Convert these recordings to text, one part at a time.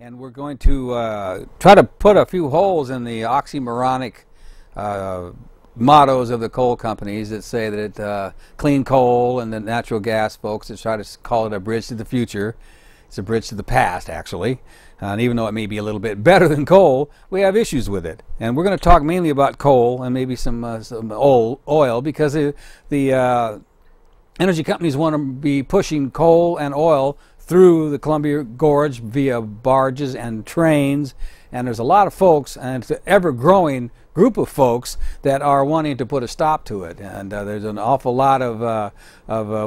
and we're going to try to put a few holes in the oxymoronic mottos of the coal companies that say that clean coal and the natural gas folks that try to call it a bridge to the future. It's a bridge to the past, actually. And even though it may be a little bit better than coal, we have issues with it. And we're going to talk mainly about coal and maybe some oil, because the energy companies want to be pushing coal and oil through the Columbia Gorge via barges and trains. And there's a lot of folks, and it's an ever-growing group of folks that are wanting to put a stop to it. And there's an awful lot of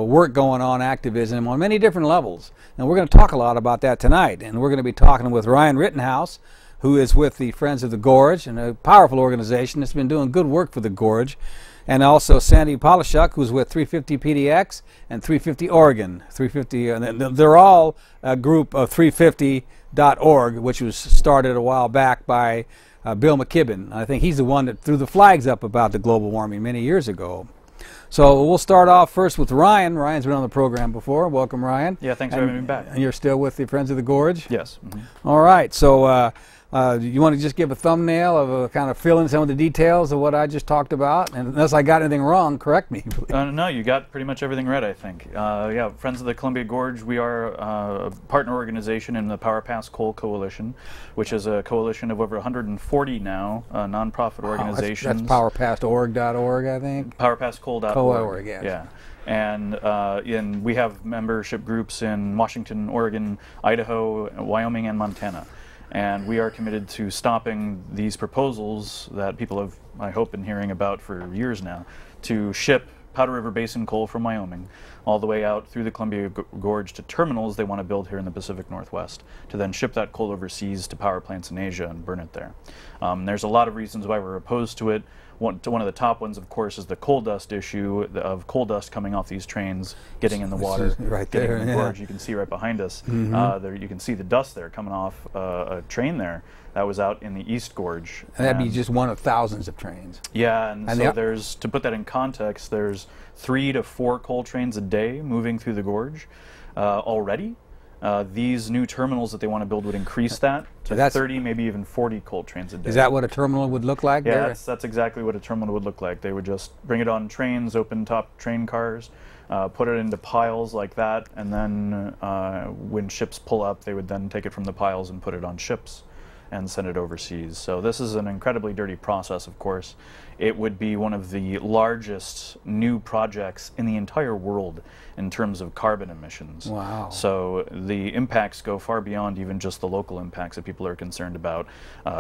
work going on, activism on many different levels. And we're going to talk a lot about that tonight. And we're going to be talking with Ryan Rittenhouse, who is with the Friends of the Gorge, and a powerful organization that's been doing good work for the Gorge. And also Sandy Polishuk, who's with 350 PDX and 350 Oregon. 350, and they're all a group of 350.org, which was started a while back by Bill McKibben. I think he's the one that threw the flags up about the global warming many years ago. So we'll start off first with Ryan. Ryan's been on the program before. Welcome, Ryan. Yeah, thanks for having me back. And you're still with the Friends of the Gorge? Yes. Mm-hmm. All right. So you want to just give a thumbnail of kind of fill in some of the details of what I just talked about? And unless I got anything wrong, correct me. No, you got pretty much everything right, I think. Yeah, Friends of the Columbia Gorge, we are a partner organization in the Power Pass Coal Coalition, which is a coalition of over 140 now nonprofit organizations. That's powerpassorg.org, I think? Powerpasscoal.org. Yes. Yeah. And we have membership groups in Washington, Oregon, Idaho, Wyoming, and Montana. And we are committed to stopping these proposals that people have, I hope, been hearing about for years now, to ship Powder River Basin coal from Wyoming all the way out through the Columbia Gorge to terminals they want to build here in the Pacific Northwest, to then ship that coal overseas to power plants in Asia and burn it there. There's a lot of reasons why we're opposed to it. One of the top ones, of course, is the coal dust issue of coal dust coming off these trains, getting in the water, right getting there, in the yeah. gorge. You can see right behind us. Mm-hmm. There, you can see the dust there coming off a train there that was out in the East Gorge. And that'd be just one of thousands of trains. Yeah, and so there's, to put that in context, there's 3 to 4 coal trains a day moving through the gorge already. These new terminals that they want to build would increase that to 30, maybe even 40 coal trains a day. Is that what a terminal would look like? Yeah, there? that's exactly what a terminal would look like. They would just bring it on trains, open top train cars, put it into piles like that, and then when ships pull up, they would then take it from the piles and put it on ships and send it overseas. So this is an incredibly dirty process, of course. It would be one of the largest new projects in the entire world in terms of carbon emissions. Wow. So the impacts go far beyond even just the local impacts that people are concerned about,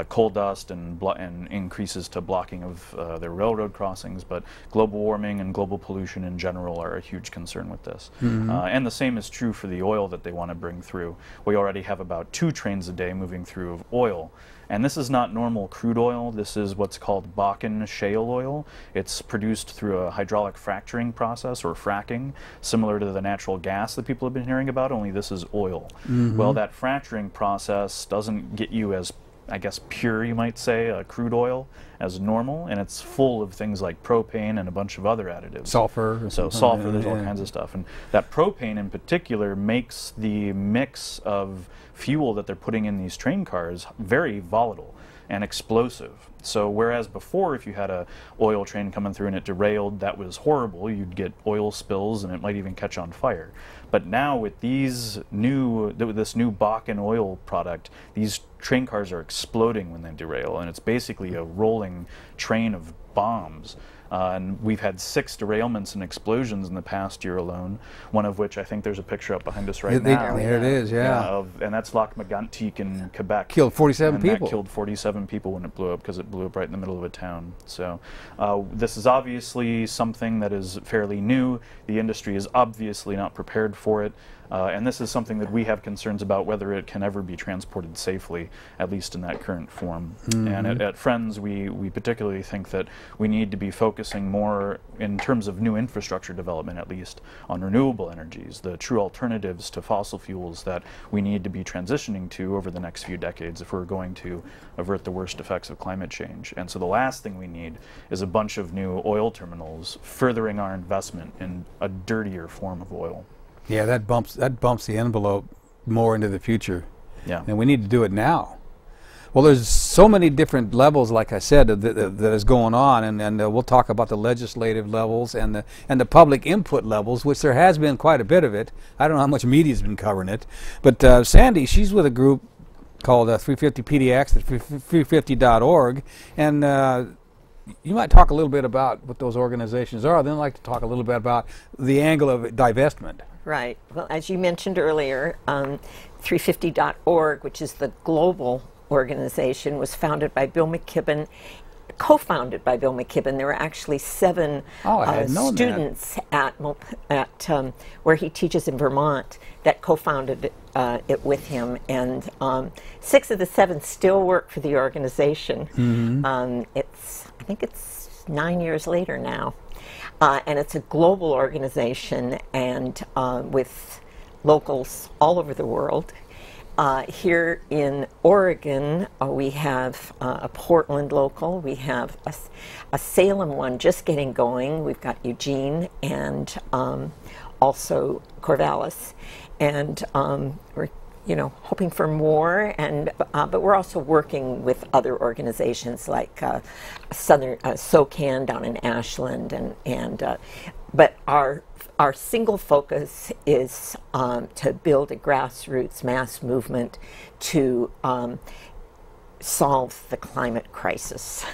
coal dust and increases to blocking of their railroad crossings, but global warming and global pollution in general are a huge concern with this. Mm-hmm. And the same is true for the oil that they want to bring through. We already have about 2 trains a day moving through of oil. And this is not normal crude oil. This is what's called Bakken shale oil. It's produced through a hydraulic fracturing process, or fracking, similar to the natural gas that people have been hearing about, only this is oil. Mm-hmm. Well, that fracturing process doesn't get you as, I guess, pure, you might say, crude oil as normal, and it's full of things like propane and a bunch of other additives. Sulfur. So sulfur, there's all kinds of stuff. And that propane in particular makes the mix of fuel that they're putting in these train cars very volatile and explosive. So whereas before, if you had a oil train coming through and it derailed, that was horrible. You'd get oil spills and it might even catch on fire. But now with this new Bakken oil product, these train cars are exploding when they derail, and it's basically a rolling train of bombs. And we've had 6 derailments and explosions in the past year alone, one of which I think there's a picture up behind us right now. There it is, yeah. And that's Lac Mégantic in Quebec. Killed 47 and people. That killed 47 people when it blew up, because it blew up right in the middle of a town. So this is obviously something that is fairly new. The industry is obviously not prepared for it. And this is something that we have concerns about, whether it can ever be transported safely, at least in that current form. Mm-hmm. And at Friends, we particularly think that we need to be focusing more, in terms of new infrastructure development at least, on renewable energies, the true alternatives to fossil fuels that we need to be transitioning to over the next few decades if we're going to avert the worst effects of climate change. And so the last thing we need is a bunch of new oil terminals furthering our investment in a dirtier form of oil. Yeah, that bumps the envelope more into the future. Yeah. And we need to do it now. Well, there's so many different levels, like I said, that is going on, and we'll talk about the legislative levels and the public input levels, which there has been quite a bit of it. I don't know how much media's been covering it, but Sandy, she's with a group called 350PDX, 350.org, and you might talk a little bit about what those organizations are. Then I'd like to talk a little bit about the angle of divestment. Right. Well, as you mentioned earlier, 350.org, which is the global organization, was founded by Bill McKibben, co-founded by Bill McKibben. There were actually 7 students at where he teaches in Vermont that co-founded it with him, and 6 of the 7 still work for the organization. I think it's 9 years later now, and it's a global organization, and with locals all over the world. Here in Oregon, we have a Portland local. We have a Salem one just getting going. We've got Eugene and also Corvallis, and we're hoping for more. And but we're also working with other organizations like Southern SOCAN down in Ashland, but our single focus is to build a grassroots mass movement to solve the climate crisis.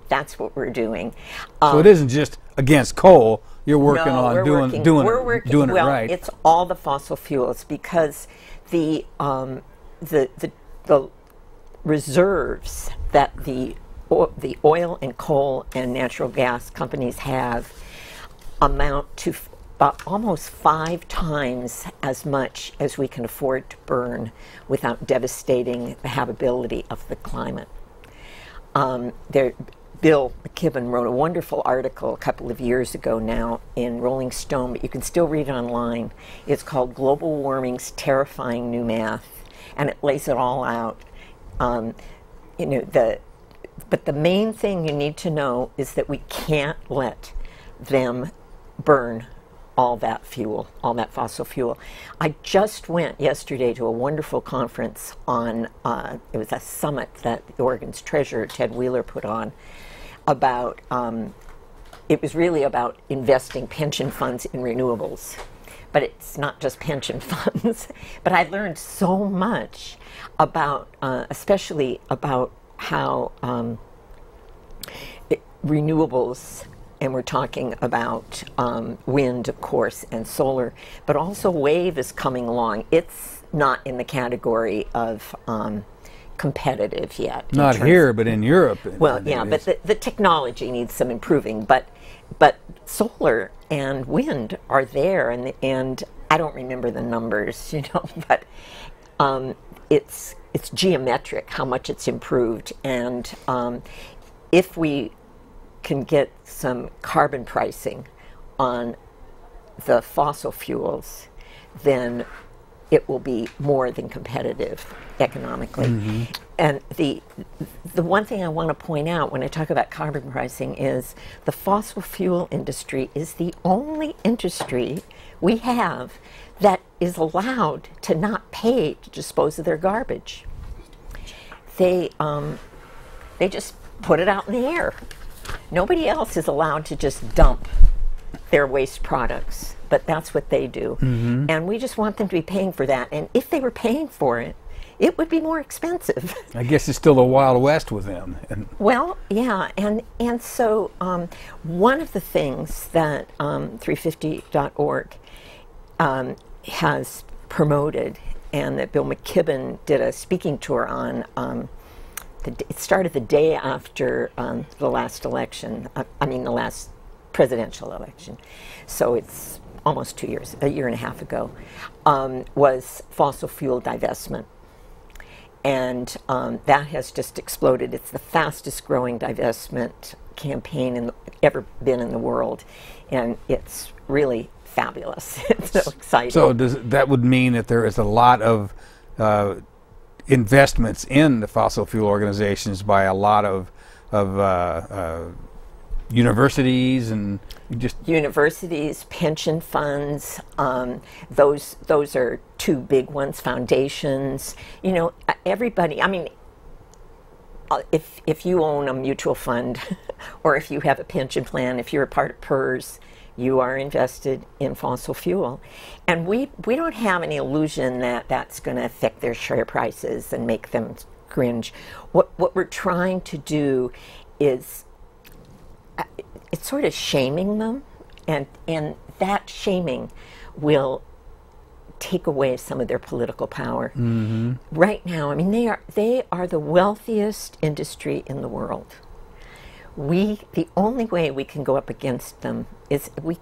That's what we're doing. So it isn't just against coal. You're working on doing it right. It's all the fossil fuels, because the reserves that the oil and coal and natural gas companies have amount to almost 5 times as much as we can afford to burn without devastating the habitability of the climate. Bill McKibben wrote a wonderful article a couple of years ago now in Rolling Stone, but you can still read it online. It's called Global Warming's Terrifying New Math, and it lays it all out. But the main thing you need to know is that we can't let them burn all that fuel, all that fossil fuel. I just went yesterday to a wonderful conference on, it was a summit that Oregon's treasurer, Ted Wheeler, put on about, it was really about investing pension funds in renewables. But it's not just pension funds. But I learned so much about, especially about how renewables, and we're talking about wind, of course, and solar, but also wave is coming along. It's not in the category of competitive yet. Not here, but in Europe. Well, yeah, but the technology needs some improving. But solar and wind are there, and I don't remember the numbers, but it's geometric how much it's improved, and if we can get some carbon pricing on the fossil fuels, then it will be more than competitive economically. And the one thing I want to point out when I talk about carbon pricing is the fossil fuel industry is the only industry we have that is allowed to not pay to dispose of their garbage. They just put it out in the air. Nobody else is allowed to just dump their waste products, but that's what they do. And we just want them to be paying for that. And if they were paying for it, it would be more expensive. I guess it's still the Wild West with them. Well, yeah, and so one of the things that 350.org has promoted, and that Bill McKibben did a speaking tour on, it started the day after the last election, the last presidential election, so it's almost 2 years, a year and a half ago, was fossil fuel divestment. And that has just exploded. It's the fastest growing divestment campaign ever been in the world, and it's really fabulous. It's so exciting. So that would mean that there is a lot of investments in the fossil fuel organizations by a lot of universities and just universities, pension funds. Those are two big ones. Foundations. You know, everybody. I mean, if you own a mutual fund, or if you have a pension plan, if you're a part of PERS, you are invested in fossil fuel. And we don't have any illusion that that's going to affect their share prices and make them cringe. What we're trying to do is, it's sort of shaming them, and that shaming will take away some of their political power. Mm-hmm. Right now, I mean, they are the wealthiest industry in the world. The only way we can go up against them is we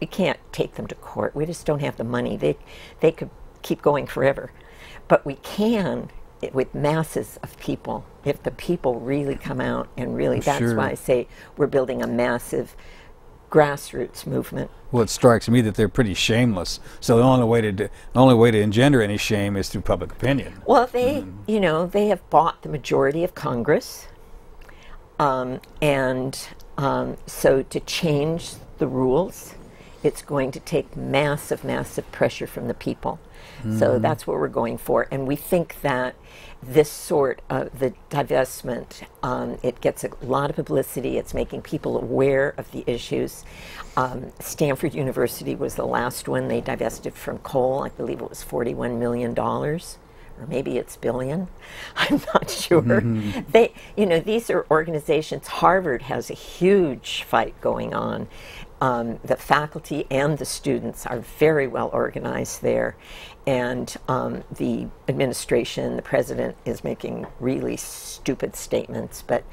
can't take them to court. We just don't have the money. They could keep going forever. But we can with masses of people, if the people really come out and really, that's Sure. why I say we're building a massive grassroots movement. Well, it strikes me that they're pretty shameless. So the only way to engender any shame is through public opinion. Well, you know, they have bought the majority of Congress. So to change the rules, it's going to take massive, massive pressure from the people. Mm-hmm. So that's what we're going for. And we think that this sort of the divestment, it gets a lot of publicity. It's making people aware of the issues. Stanford University was the last one they divested from coal. I believe it was $41 million. Or maybe it's billion. I'm not sure. Mm-hmm. These are organizations. Harvard has a huge fight going on. The faculty and the students are very well organized there. And the administration, the president, is making really stupid statements. But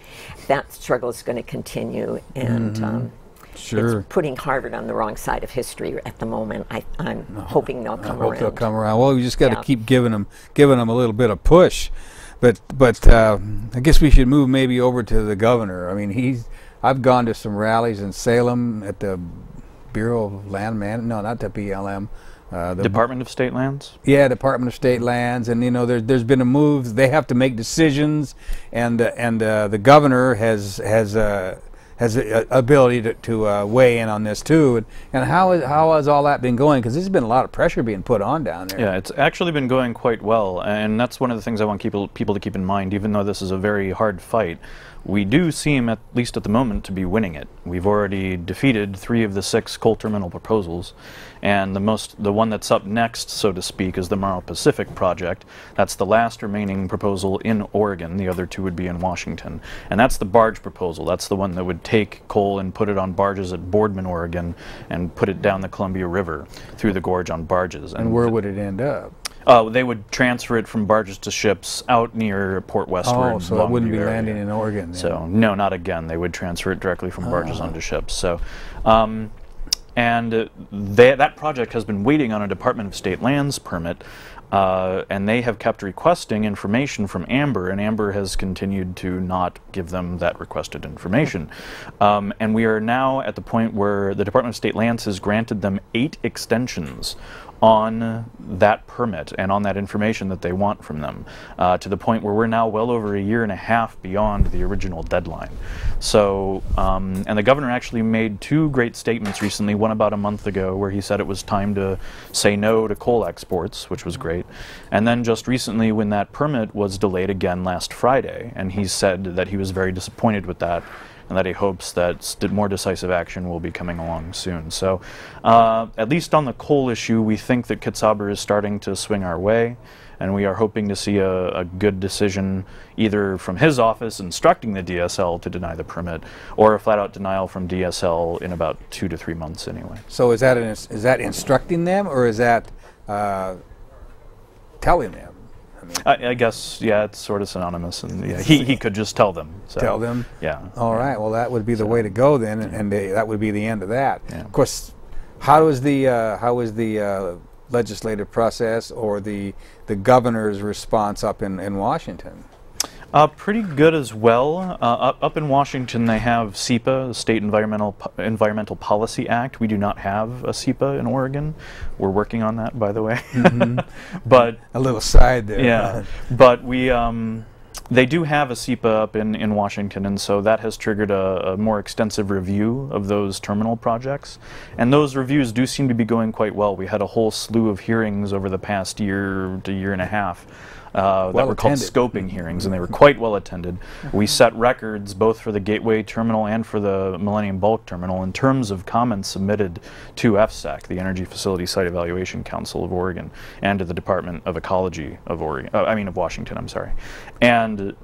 that struggle is going to continue. And Sure. It's putting Harvard on the wrong side of history at the moment. I'm hoping they'll come around. I hope they'll come around. Well, we just got to keep giving them a little bit of push. But I guess we should move maybe over to the governor. I mean, I've gone to some rallies in Salem at the Bureau of Land Management. No, not the BLM. The Department of State Lands? Yeah, Department of State Lands, and there's been a move. They have to make decisions, and the governor has the ability to weigh in on this too. And how has all that been going? Because there's been a lot of pressure being put on down there. Yeah, it's actually been going quite well, and that's one of the things I want people to keep in mind. Even though this is a very hard fight, we do seem, at least at the moment, to be winning it. We've already defeated 3 of the 6 coal terminal proposals, and the one that's up next, so to speak, is the Morrow Pacific project. That's the last remaining proposal in Oregon. The other 2 would be in Washington, and that's the barge proposal. That's the one that would take coal and put it on barges at Boardman, Oregon, and put it down the Columbia River through the gorge on barges. And where would it end up? They would transfer it from barges to ships out near Port Westward. Oh, so it wouldn't be landing in Oregon then. So, no, not again. They would transfer it directly from barges onto ships. So, that project has been waiting on a Department of State Lands permit, and they have kept requesting information from Amber, and Amber has continued to not give them that requested information. And we are now at the point where the Department of State Lands has granted them 8 extensions on that permit and on that information that they want from them, to the point where we're now well over a year and a half beyond the original deadline. So, and the governor actually made 2 great statements recently, one about a month ago where he said it was time to say no to coal exports, which was great. And then just recently when that permit was delayed again last Friday, and he said that he was very disappointed with that, and that he hopes that more decisive action will be coming along soon. So, at least on the coal issue, we think that Kitzhaber is starting to swing our way, and we are hoping to see a good decision either from his office instructing the DSL to deny the permit, or a flat-out denial from DSL in about 2 to 3 months anyway. So is that instructing them, or is that telling them? I guess, yeah, it's sort of synonymous, and yeah, he could just tell them. So, tell them? Yeah. All right, well, that would be the way to go then, and that would be the end of that. Yeah. Of course, how is the legislative process or the governor's response up in Washington? Pretty good as well. Up in Washington, they have SEPA, the State Environmental Policy Act. We do not have a SEPA in Oregon. We're working on that, by the way. Mm-hmm. But a little side there. Yeah, but we They do have a SEPA up in Washington, and so that has triggered a more extensive review of those terminal projects. And those reviews do seem to be going quite well. We had a whole slew of hearings over the past year to year and a half that were called scoping hearings, and they were quite well attended. We set records both for the Gateway Terminal and for the Millennium Bulk Terminal in terms of comments submitted to FSEC, the Energy Facility Site Evaluation Council of Oregon, and to the Department of Ecology of of Washington, I'm sorry. And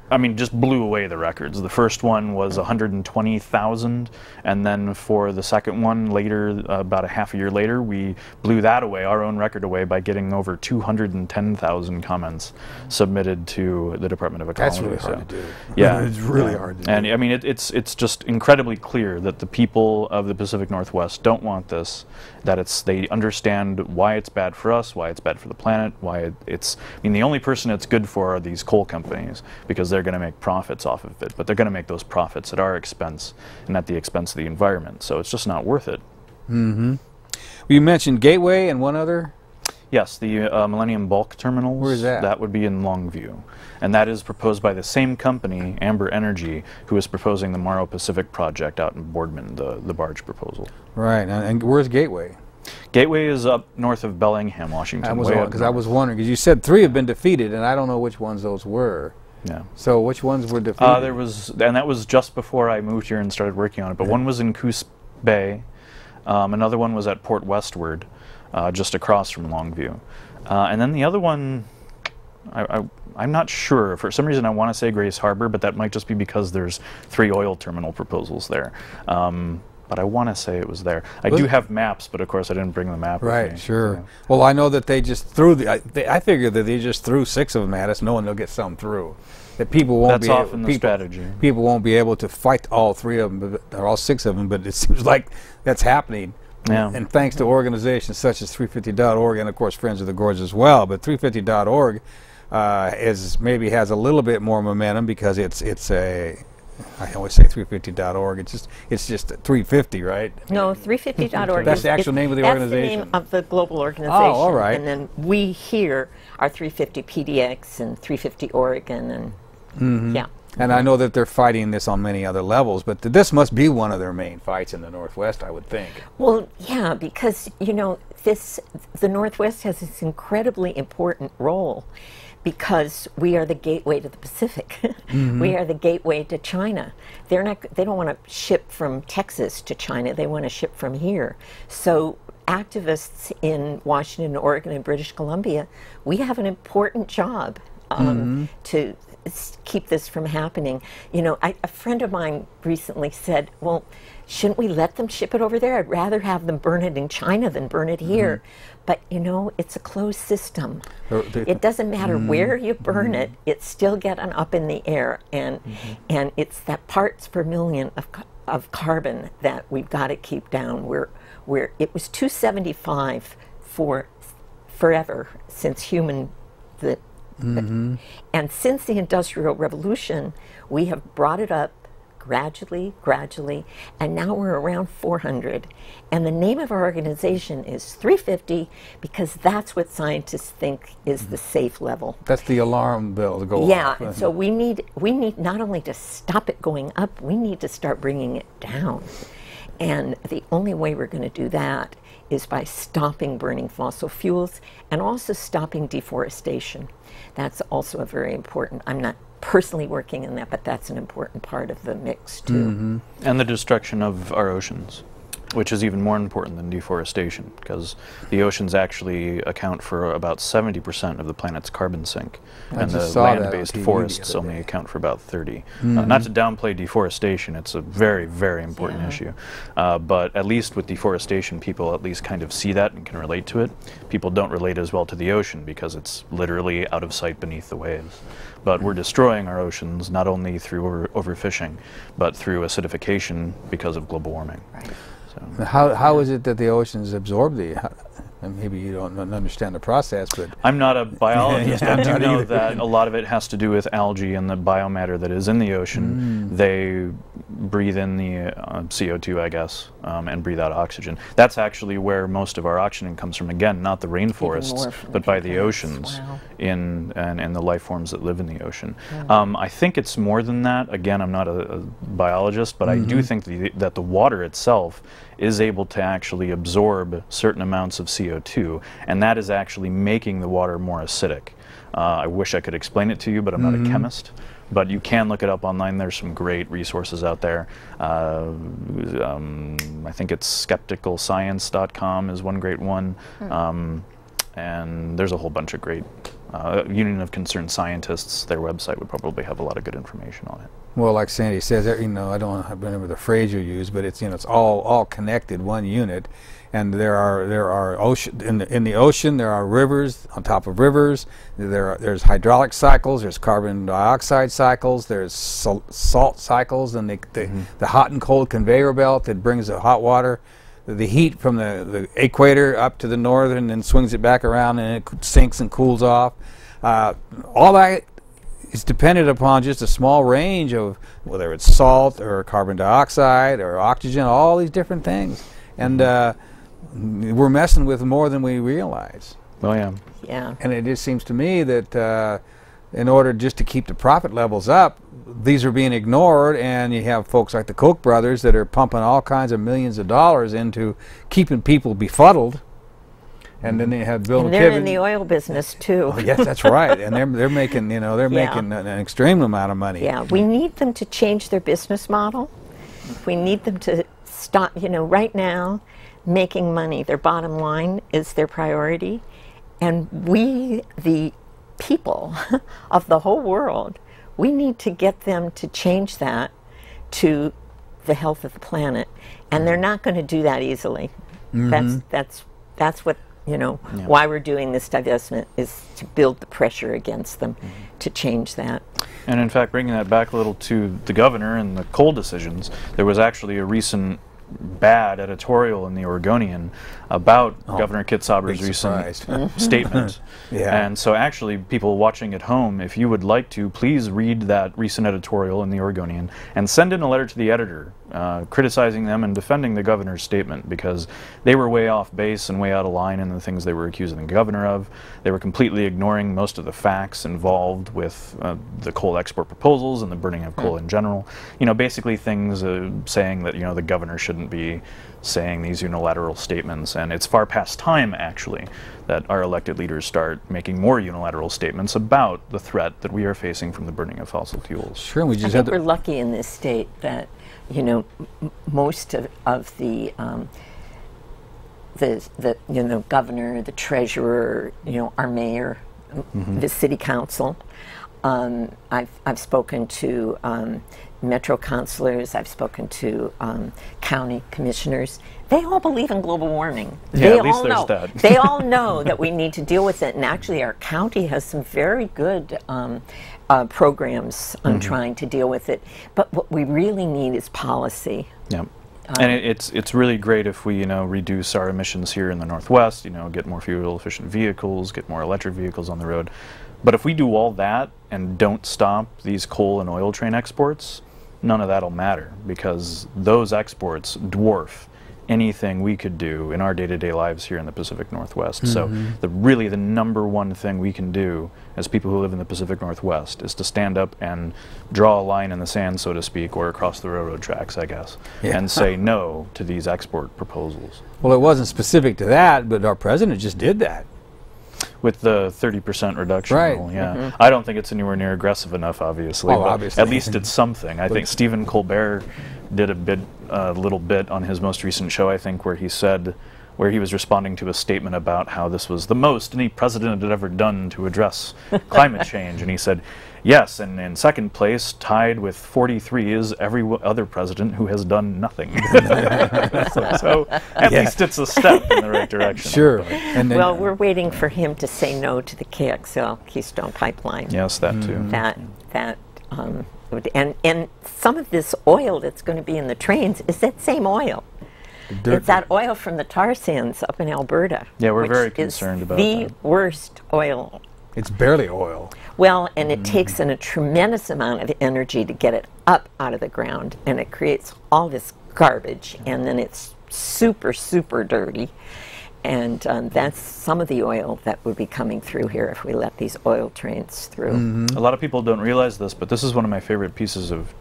I mean, just blew away the records. The first one was 120,000, and then for the second one later, about a half a year later, we blew that away, our own record away, by getting over 210,000 comments submitted to the Department of Ecology. That's really hard to do. Yeah, it's really hard to do. And I mean, it's just incredibly clear that the people of the Pacific Northwest don't want this. That they understand why it's bad for us, why it's bad for the planet, why it's. I mean, the only person it's good for are these coal companies, because they're going to make profits off of it, but they're going to make those profits at our expense and at the expense of the environment. So it's just not worth it. Mm-hmm. You mentioned Gateway and one other? Yes, the Millennium Bulk Terminals. Where is that? That would be in Longview. And that is proposed by the same company, Amber Energy, who is proposing the Morrow Pacific project out in Boardman, the barge proposal. Right, and where's Gateway? Gateway is up north of Bellingham, Washington. Because I was wondering, because you said 3 have been defeated, and I don't know which ones those were. Yeah. So which ones were defeated? And that was just before I moved here and started working on it. But one was in Coos Bay, another one was at Port Westward, just across from Longview, and then the other one, I'm not sure. For some reason, I want to say Grace Harbor, but that might just be because there's 3 oil terminal proposals there. But I want to say it was there. I do have maps, but of course I didn't bring the map with me. Right, sure. So. Well, I know that they just threw I figured that they just threw 6 of them at us, knowing they'll get some through. That people won't That's often the strategy. People won't be able to fight all 3 of them, or all 6 of them, but it seems like that's happening. Yeah. And thanks to organizations such as 350.org and of course Friends of the Gorge as well, but 350.org maybe has a little bit more momentum because it's a. I always say 350.org. It's just 350, right? No, 350.org. That's the actual name of the organization. That's the name of the global organization. Oh, all right. And then we here are 350 PDX and 350 Oregon, and yeah. And I know that they're fighting this on many other levels, but this must be one of their main fights in the Northwest, I would think. Well, yeah, because you know the Northwest has this incredibly important role. Because we are the gateway to the Pacific. We are the gateway to China. They don't want to ship from Texas to China. They want to ship from here. So activists in Washington, Oregon, and British Columbia, we have an important job to keep this from happening. You know, a friend of mine recently said, well, shouldn't we let them ship it over there? I'd rather have them burn it in China than burn it here. But, you know, it's a closed system. It doesn't matter where you burn it, it's still getting up in the air. And and it's that parts per million of carbon that we've got to keep down. Where it was 275 for forever since and since the Industrial Revolution, we have brought it up gradually, and now we're around 400. And the name of our organization is 350 because that's what scientists think is the safe level. That's the alarm bell to go off. Yeah, and so we need not only to stop it going up, we need to start bringing it down. And the only way we're going to do that is by stopping burning fossil fuels and also stopping deforestation. That's also a very important, I'm not personally working in that, but that's an important part of the mix too. And the destruction of our oceans, which is even more important than deforestation, because the oceans actually account for about 70% of the planet's carbon sink, and the land-based forests only account for about 30. Not to downplay deforestation, it's a very, very important issue. But at least with deforestation, people at least kind of see that and can relate to it. People don't relate as well to the ocean because it's literally out of sight beneath the waves. But we're destroying our oceans not only through overfishing, but through acidification because of global warming. Right. So. How is it that the oceans absorb and maybe you don't understand the process, but... I'm not a biologist. I do know that a lot of it has to do with algae and the biomatter that is in the ocean. They breathe in the CO2, I guess, and breathe out oxygen. That's actually where most of our oxygen comes from. Again, not the rainforests, but by the oceans, wow. and the life forms that live in the ocean. I think it's more than that. Again, I'm not a biologist, but I do think that the water itself is able to actually absorb certain amounts of CO2, and that is actually making the water more acidic. I wish I could explain it to you, but I'm not a chemist. But you can look it up online. There's some great resources out there. I think it's skepticalscience.com is one great one. And there's a whole bunch of great Union of Concerned Scientists. Their website would probably have a lot of good information on it. Well, like Sandy says, you know, I don't remember the phrase you use, but it's, you know, it's all connected, one unit. And there are ocean in the ocean. There are rivers on top of rivers. There's hydraulic cycles. There's carbon dioxide cycles. There's salt cycles, and the hot and cold conveyor belt that brings the hot water, the heat from the equator up to the northern, and then swings it back around, and it sinks and cools off. All that is dependent upon just a small range of whether it's salt or carbon dioxide or oxygen. All these different things, and we're messing with more than we realize. Oh yeah. Yeah. And it just seems to me that in order just to keep the profit levels up, these are being ignored, and you have folks like the Koch brothers that are pumping all kinds of millions of dollars into keeping people befuddled. And then they have Bill McKibben. And they're in the oil business too. Oh, yes, that's right. And they're making, you know, making an extreme amount of money. Yeah, we need them to change their business model. We need them to stop, you know, right now, making money. Their bottom line is their priority. And we, the people of the whole world, we need to get them to change that to the health of the planet. And they're not going to do that easily. That's what, you know, why we're doing this divestment, is to build the pressure against them to change that. And in fact, bringing that back a little to the governor and the coal decisions, there was actually a recent bad editorial in the Oregonian about Governor Kitzhaber's recent statement. And so actually, people watching at home, if you would like to, please read that recent editorial in the Oregonian and send in a letter to the editor criticizing them and defending the governor's statement, because they were way off base and way out of line in the things they were accusing the governor of. They were completely ignoring most of the facts involved with the coal export proposals and the burning of coal in general. You know, basically things saying that, you know, the governor shouldn't be saying these unilateral statements, and it's far past time actually that our elected leaders start making more unilateral statements about the threat that we are facing from the burning of fossil fuels. Sure, we just I think we're lucky in this state that, you know, most of the you know, governor, the treasurer, you know, our mayor, the city council. I've spoken to metro councilors, I've spoken to county commissioners. They all believe in global warming. Yeah, they at least all there's know. that. They all know that we need to deal with it, and actually our county has some very good programs on trying to deal with it. But what we really need is policy. Yeah. And it's really great if we, you know, reduce our emissions here in the Northwest, you know, get more fuel efficient vehicles, get more electric vehicles on the road. But if we do all that and don't stop these coal and oil train exports, none of that'll matter, because those exports dwarf anything we could do in our day-to-day lives here in the Pacific Northwest. So really the number one thing we can do as people who live in the Pacific Northwest is to stand up and draw a line in the sand, so to speak, or across the railroad tracks, I guess, and say no to these export proposals. Well, it wasn't specific to that, but our president just did that. With the 30% reduction rule, yeah. I don't think it's anywhere near aggressive enough, obviously, but obviously. at least it's something. I think Stephen Colbert did a little bit on his most recent show, I think, where he said, where he was responding to a statement about how this was the most any president had ever done to address climate change, and he said, yes, and in second place, tied with 43, is every other president who has done nothing. so at least it's a step in the right direction. Sure. And then, Well, we're waiting for him to say no to the KXL, Keystone Pipeline. Yes, that too. And some of this oil that's going to be in the trains is that same oil. It's that oil from the tar sands up in Alberta. Yeah, we're very concerned about that. The worst oil It's barely oil. Well, and it takes in a tremendous amount of energy to get it up out of the ground, and it creates all this garbage, and then it's super, super dirty. And that's some of the oil that would be coming through here if we let these oil trains through. A lot of people don't realize this, but this is one of my favorite pieces of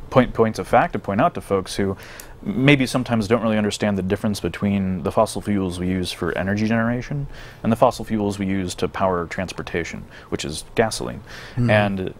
points of fact to point out to folks who maybe sometimes don't really understand the difference between the fossil fuels we use for energy generation and the fossil fuels we use to power transportation, which is gasoline. And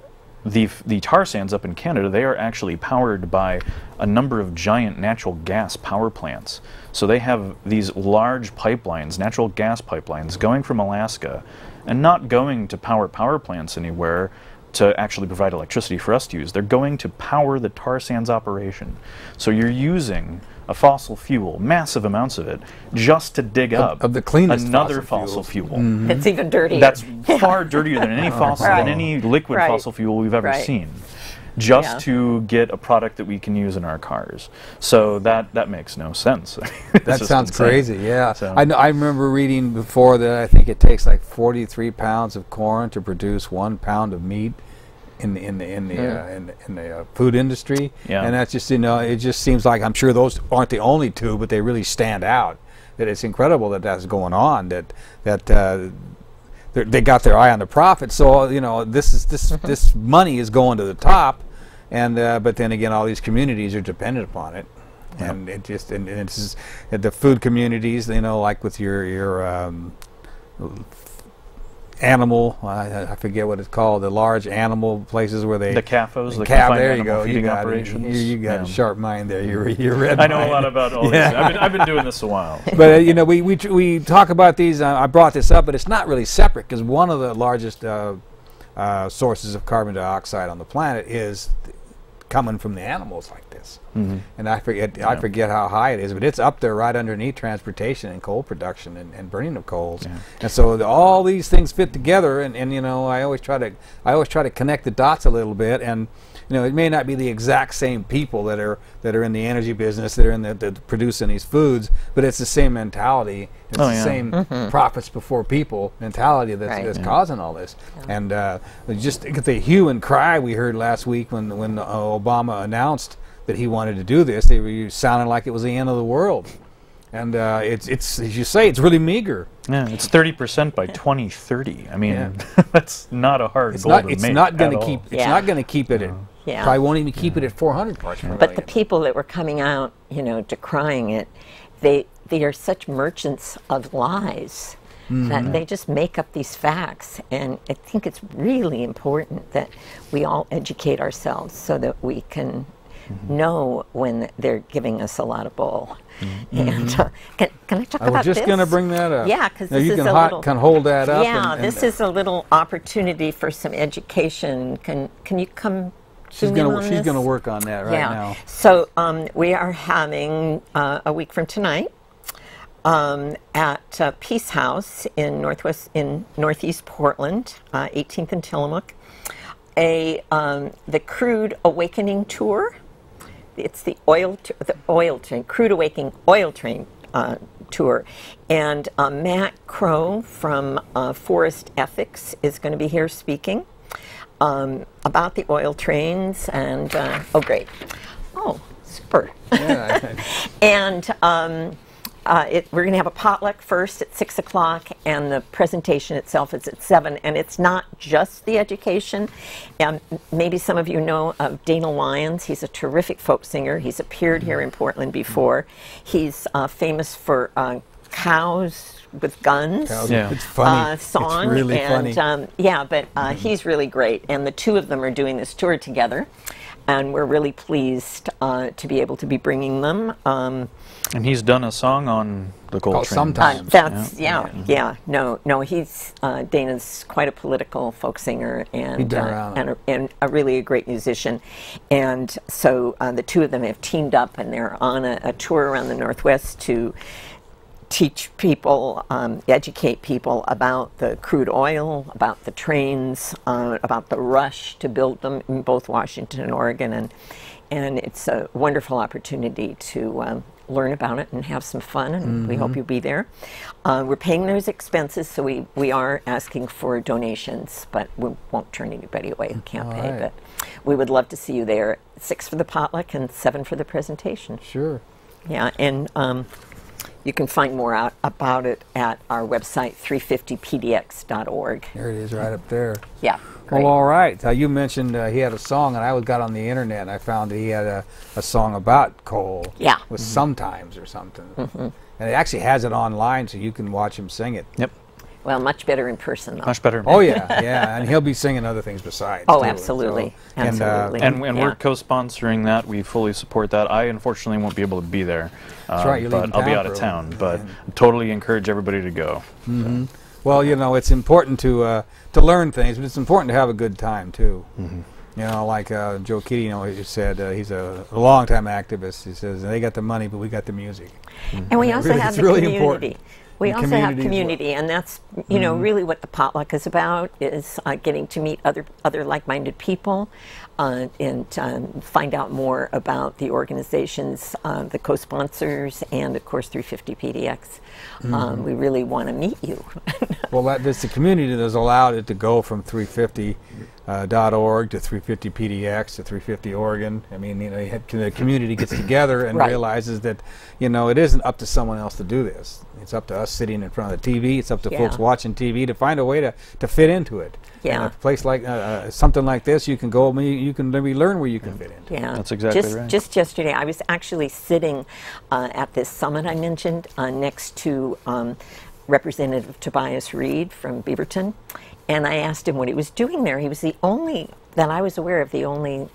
the tar sands up in Canada, they are actually powered by a number of giant natural gas power plants. So they have these large pipelines, natural gas pipelines, going from Alaska and not going to power plants anywhere to actually provide electricity for us to use. They're going to power the tar sands operation. So you're using a fossil fuel, massive amounts of it, just to dig up of the cleanest another fossil fuel. It's even dirtier. That's far dirtier than any than any liquid Right. fossil fuel we've ever seen, just to get a product that we can use in our cars. So that makes no sense. That sounds crazy. Yeah, So. I remember reading before that I think it takes like 43 pounds of corn to produce 1 pound of meat in the food industry. Yeah. And that's just, it just seems like, I'm sure those aren't the only two, but they really stand out. That it's incredible that that's going on. That they got their eye on the profit. So this money is going to the top, and but then again, all these communities are dependent upon it. And it just and it's just, the food communities, like with your animal, I forget what it's called, the large animal places where they The CAFOs, the CAF, confined there you animal go. feeding You got operations. You got Yeah. a sharp mind there. You read. I know a lot about all these. I've been doing this a while. So. But we talk about these. I brought this up, but it's not really separate because one of the largest sources of carbon dioxide on the planet is coming from the animals like this. And I forget how high it is, but it's up there right underneath transportation and coal production and burning of coals. And so all these things fit together, and I always try to connect the dots a little bit. And it may not be the exact same people that are in the energy business, that are in the producing these foods, but it's the same mentality. It's the same profits before people mentality that's causing all this. And just the hue and cry we heard last week when Obama announced that he wanted to do this, they were sounding like it was the end of the world. And it's as you say, it's really meager. Yeah, it's 30% by 2030. I mean, that's not a hard goal to make. It's not going to keep. Yeah. It's not going to keep it at. Probably won't even keep it at 400 parts per million. But the people that were coming out, decrying it, they are such merchants of lies that they just make up these facts. And I think it's really important that we all educate ourselves so that we can know when they're giving us a lot of bull. And can I talk about this? I was just going to bring that up. Yeah, because now this you is can hold that up. Yeah, this is a little opportunity for some education. Can you come? She's going to work on that right now. So we are having a week from tonight at Peace House in Northeast Portland, 18th and Tillamook, the Crude Awakening Tour. It's the Crude Awakening Oil Train tour, and Matt Crow from Forest Ethics is going to be here speaking about the oil trains. And oh, great! Oh, super! Yeah. And we're going to have a potluck first at 6 o'clock, and the presentation itself is at 7. And it's not just the education. Maybe some of you know of Dana Lyons. He's a terrific folk singer. He's appeared here in Portland before. He's famous for Cows with Guns. It's funny. Song. It's really and, funny. He's really great. And the two of them are doing this tour together. And we're really pleased to be able to be bringing them. And he's done a song on the coal train. Sometimes. No, he's Dana's quite a political folk singer and a really great musician. And so the two of them have teamed up, and they're on a tour around the Northwest to teach people, educate people about the crude oil, about the trains, about the rush to build them in both Washington and Oregon, and it's a wonderful opportunity to learn about it and have some fun, and we hope you'll be there. We're paying those expenses, so we are asking for donations, but we won't turn anybody away who can't pay. Right. But we would love to see you there. 6 for the potluck and 7 for the presentation. Sure. Yeah, and you can find more out about it at our website, 350pdx.org. There it is, right up there. Yeah. Great. Well, all right. You mentioned he had a song, and I got on the internet and I found that he had a song about coal. Yeah. With Sometimes or something. And it actually has it online, so you can watch him sing it. Yep. Well, much better in person, though. Much better. Oh yeah, yeah, and he'll be singing other things besides. Oh, too. absolutely, So, absolutely. And Yeah. we're co-sponsoring that. We fully support that. I unfortunately won't be able to be there. That's right, you're but leaving I'll be town out of for a town. little But bit. totally encourage everybody to go. Well, you know, it's important to learn things, but it's important to have a good time too. You know, like Joe Keating, you know, he said he's a longtime activist. He says they got the money, but we got the music. And we also Really- have it's the really community. important. We And also have community as community, and that's really what the potluck is about: is getting to meet other like-minded people, and find out more about the organizations, the co-sponsors, and of course 350 PDX. We really want to meet you. Well, that's the community that has allowed it to go from 350.org to 350 PDX to 350 Oregon. I mean, you know, the community gets together and Right. realizes that, you know, it isn't up to someone else to do this. It's up to us sitting in front of the TV. It's up to Yeah. folks watching TV to find a way to fit into it. Yeah. And a place like something like this, you can go. You can maybe learn where you can fit into. Yeah, That's exactly right. Just yesterday, I was actually sitting at this summit I mentioned next to Representative Tobias Reed from Beaverton, and I asked him what he was doing there. He was the only, that I was aware of, the only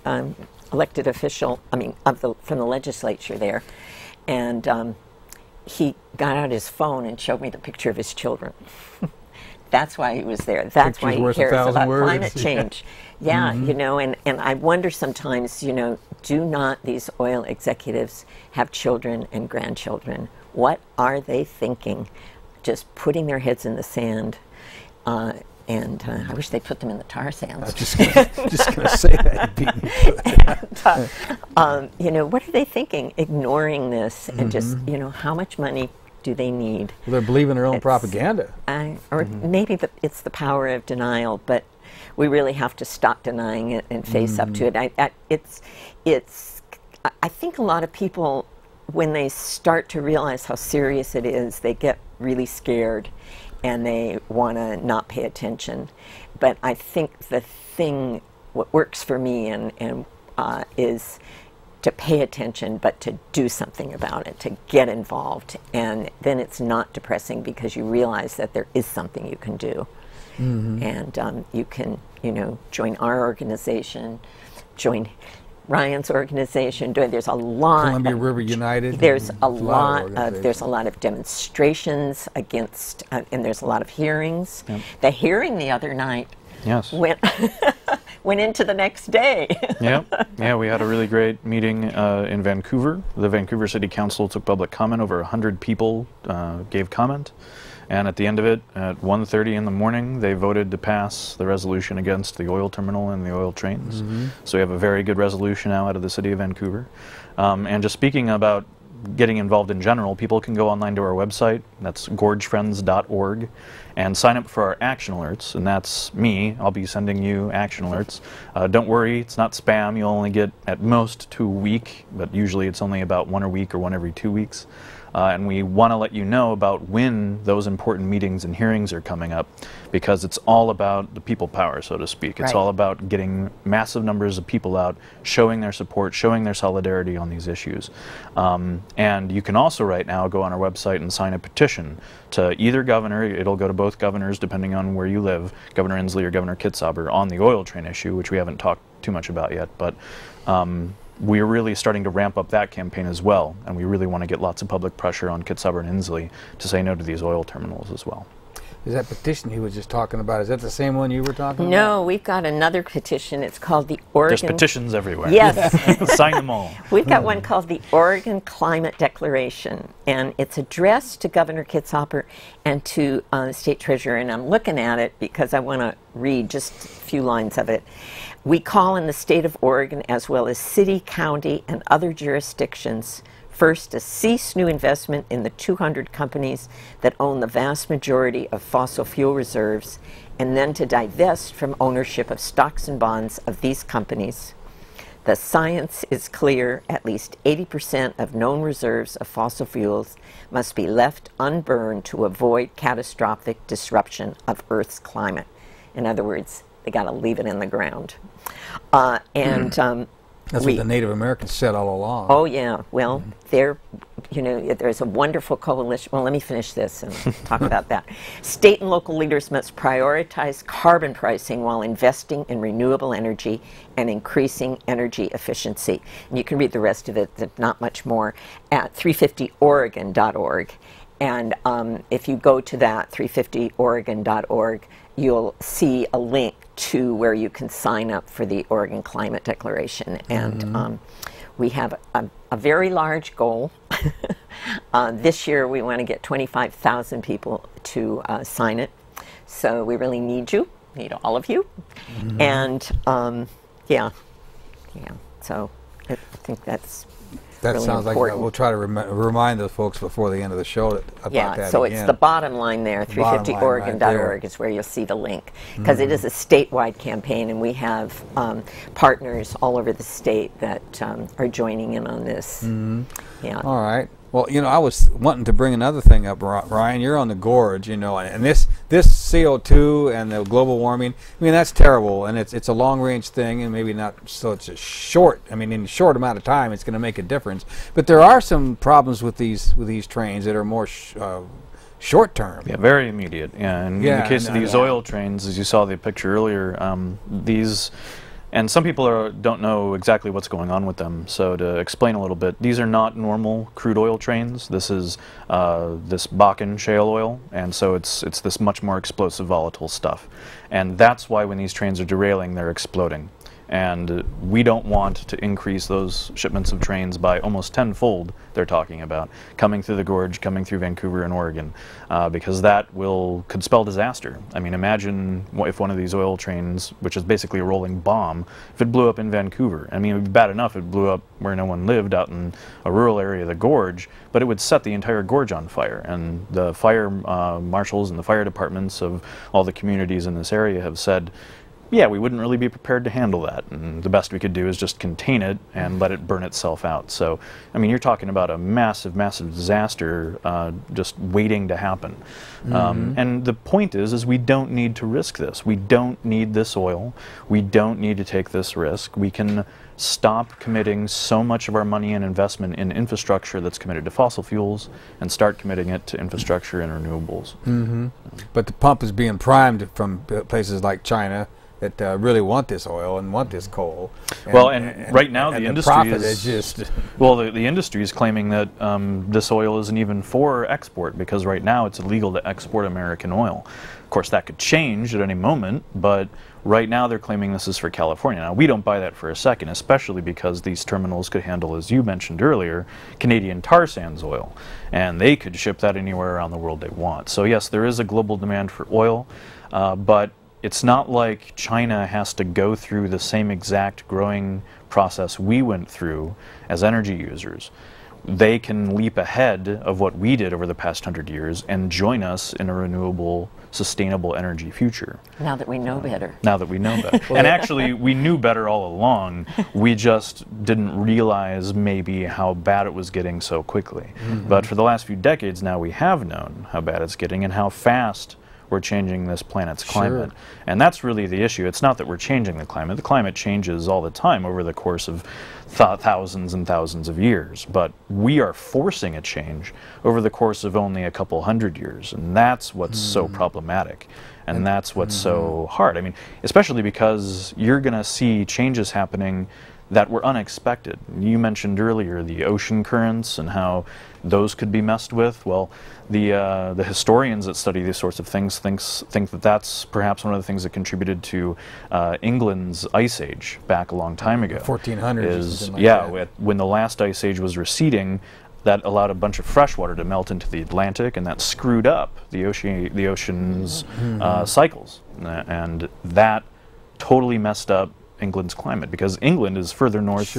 elected official, from the legislature there, and he got out his phone and showed me the picture of his children. That's why he was there. That's why Picture's he worth a cares thousand about words. climate change. Yeah, you know, and I wonder sometimes, you know, do not these oil executives have children and grandchildren? What are they thinking? Just putting their heads in the sand. And I wish they'd put them in the tar sands. I was just gonna say that. You beat me to it. You know, what are they thinking? Ignoring this and just, you know, how much money do they need? Well, they're believing their own It's- propaganda. Or maybe it's the power of denial, but we really have to stop denying it and face up to it. I think a lot of people, when they start to realize how serious it is, they get really scared and they want to not pay attention. But I think the thing, what works for me is to pay attention, but to do something about it, to get involved. And then it's not depressing because you realize that there is something you can do. And you can, you know, join our organization, join Ryan's organization. There's a lot. Columbia River United. There's a of lot of organizations. demonstrations against, and there's a lot of hearings. Yep. The hearing the other night Yes. went went into the next day. Yeah, we had a really great meeting in Vancouver. The Vancouver City Council took public comment. Over 100 people gave comment. And at the end of it, at 1:30 in the morning, they voted to pass the resolution against the oil terminal and the oil trains. So we have a very good resolution now out of the city of Vancouver. And just speaking about getting involved in general, people can go online to our website. That's gorgefriends.org. And sign up for our action alerts. And that's me. I'll be sending you action alerts. Don't worry, it's not spam. You'll only get at most 2 a week, but usually it's only about 1 a week or 1 every 2 weeks. And we want to let you know about when those important meetings and hearings are coming up, because it's all about the people power, so to speak. It's Right. all about getting massive numbers of people out, showing their support, showing their solidarity on these issues. And you can also right now go on our website and sign a petition to either governor. It'll go to both governors depending on where you live, Governor Inslee or Governor Kitzhaber, on the oil train issue, which we haven't talked too much about yet. But we're really starting to ramp up that campaign as well, and we really want to get lots of public pressure on Kitzhaber and Inslee to say no to these oil terminals as well. Is that petition he was just talking about? Is that the same one you were talking about? No, we've got another petition. It's called the Oregon. There's petitions everywhere. Yes. Sign them all. We've got one called the Oregon Climate Declaration, and it's addressed to Governor Kitzhaber and to the State Treasurer, and I'm looking at it because I want to read just a few lines of it. We call in the state of Oregon, as well as city, county, and other jurisdictions, First, to cease new investment in the 200 companies that own the vast majority of fossil fuel reserves, and then to divest from ownership of stocks and bonds of these companies. The science is clear. At least 80% of known reserves of fossil fuels must be left unburned to avoid catastrophic disruption of Earth's climate. In other words, they got to leave it in the ground. That's what the Native Americans said all along. Oh, yeah. Well, there's a wonderful coalition. Well, let me finish this and talk about that. State and local leaders must prioritize carbon pricing while investing in renewable energy and increasing energy efficiency. And you can read the rest of it, not much more, at 350oregon.org. And if you go to that, 350oregon.org, you'll see a link to where you can sign up for the Oregon Climate Declaration. And we have a very large goal. This year we want to get 25,000 people to sign it. So we really need you, need all of you. And so I think that's that really sounds important. like we'll try to remind those folks before the end of the show about that so again. it's the bottom line there, 350oregon.org is where you'll see the link, because it is a statewide campaign, and we have partners all over the state that are joining in on this. Yeah. All right. Well, I was wanting to bring another thing up, Ryan. You're on the gorge, and this CO2 and the global warming. I mean, that's terrible, and it's a long range thing, and maybe not. So it's a short. I mean, in a short amount of time, it's going to make a difference. But there are some problems with these trains that are more short term. Yeah, very immediate. Yeah, and in the case of these oil trains, as you saw the picture earlier, these. And some people don't know exactly what's going on with them. So to explain a little bit, these are not normal crude oil trains. This is this Bakken shale oil, and so it's this much more explosive, volatile stuff. And that's why when these trains are derailing, they're exploding. And we don't want to increase those shipments of trains by almost tenfold, they're talking about, coming through the gorge, coming through Vancouver and Oregon, because that could spell disaster. I mean, imagine if one of these oil trains, which is basically a rolling bomb, if it blew up in Vancouver. I mean, it would be bad enough if it blew up where no one lived, out in a rural area of the gorge, but it would set the entire gorge on fire. And the fire marshals and the fire departments of all the communities in this area have said, yeah, we wouldn't really be prepared to handle that, and the best we could do is just contain it and let it burn itself out. So, I mean, you're talking about a massive, massive disaster just waiting to happen. And the point is we don't need to risk this. We don't need this oil. We don't need to take this risk. We can stop committing so much of our money and investment in infrastructure that's committed to fossil fuels and start committing it to infrastructure and renewables. But the pump is being primed from places like China that really want this oil and want this coal. And right now the industry is just well, the industry is claiming that this oil isn't even for export, because right now it's illegal to export American oil. Of course, that could change at any moment, but right now they're claiming this is for California. Now, we don't buy that for a second, especially because these terminals could handle, as you mentioned earlier, Canadian tar sands oil, and they could ship that anywhere around the world they want. So yes, there is a global demand for oil, but it's not like China has to go through the same exact growing process we went through as energy users. They can leap ahead of what we did over the past 100 years and join us in a renewable, sustainable energy future. Now that we know better. Now that we know better. And actually, we knew better all along. We just didn't realize maybe how bad it was getting so quickly. But for the last few decades now, we have known how bad it's getting and how fast we're changing this planet's climate. And that's really the issue. It's not that we're changing the climate. The climate changes all the time over the course of thousands and thousands of years. But we are forcing a change over the course of only a couple hundred years. And that's what's so problematic. And that's what's so hard. I mean, especially because you're going to see changes happening that were unexpected. You mentioned earlier the ocean currents and how those could be messed with. Well, the historians that study these sorts of things think that that's perhaps one of the things that contributed to England's ice age back a long time ago. 1400s. When the last ice age was receding, that allowed a bunch of fresh water to melt into the Atlantic, and that screwed up the ocean's cycles, and that totally messed up England's climate, because England is further north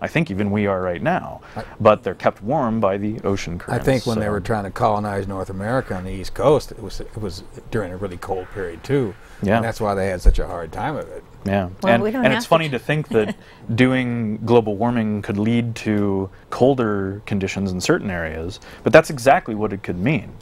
I think even we are right now. But they're kept warm by the ocean currents. I think when they were trying to colonize North America on the East Coast, it was during a really cold period too. Yeah. And that's why they had such a hard time of it. Yeah, well, and it's funny to think that doing global warming could lead to colder conditions in certain areas, but that's exactly what it could mean.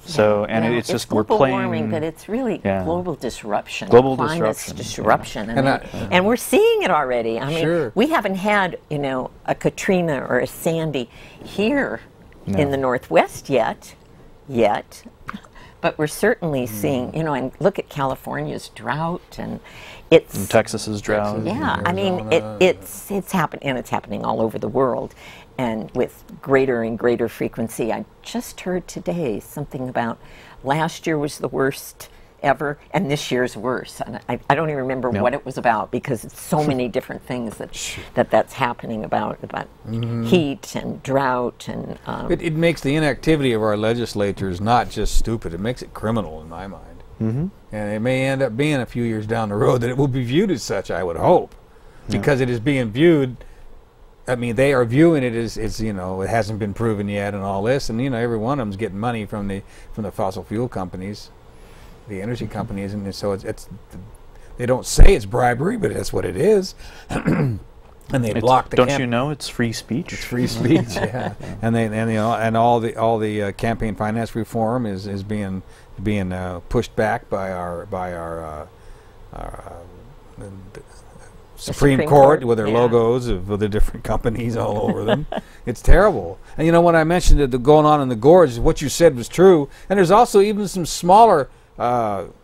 So, and it's just we're playing. Global warming, but it's really global disruption. Global disruption. And we're seeing it already. I mean, we haven't had, a Katrina or a Sandy here in the Northwest yet. But we're certainly seeing, and look at California's drought, and and Texas's drought. Yeah, I mean, it's happening, and it's happening all over the world, and with greater and greater frequency. I just heard today something about last year was the worst ever, and this year's worse. And I don't even remember what it was about, because it's so many different things that's happening about heat and drought and. It makes the inactivity of our legislatures not just stupid; it makes it criminal in my mind. And it may end up being a few years down the road that it will be viewed as such. I would hope, because it is being viewed. I mean, they are viewing it as it hasn't been proven yet, and all this, and every one of them's getting money from the fossil fuel companies, the energy companies, and so it's they don't say it's bribery, but that's what it is. And they block the. Don't you know it's free speech? It's free speech, yeah. And all the campaign finance reform is being pushed back by our Supreme Court with their logos of the different companies all over them. It's terrible. And when I mentioned the going on in the gorge, what you said was true. And there's also even some smaller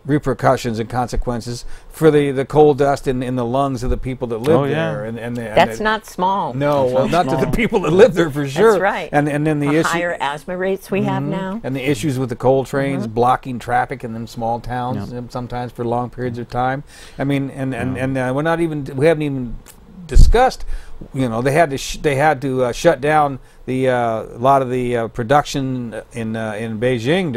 repercussions and consequences for the coal dust in the lungs of the people that live there. And that's not small. No, well, not to the people that live there for sure. That's right. And then the higher asthma rates we have now. And the issues with the coal trains blocking traffic in them small towns sometimes for long periods of time. I mean, and we haven't even discussed. They had to shut down a lot of the production in Beijing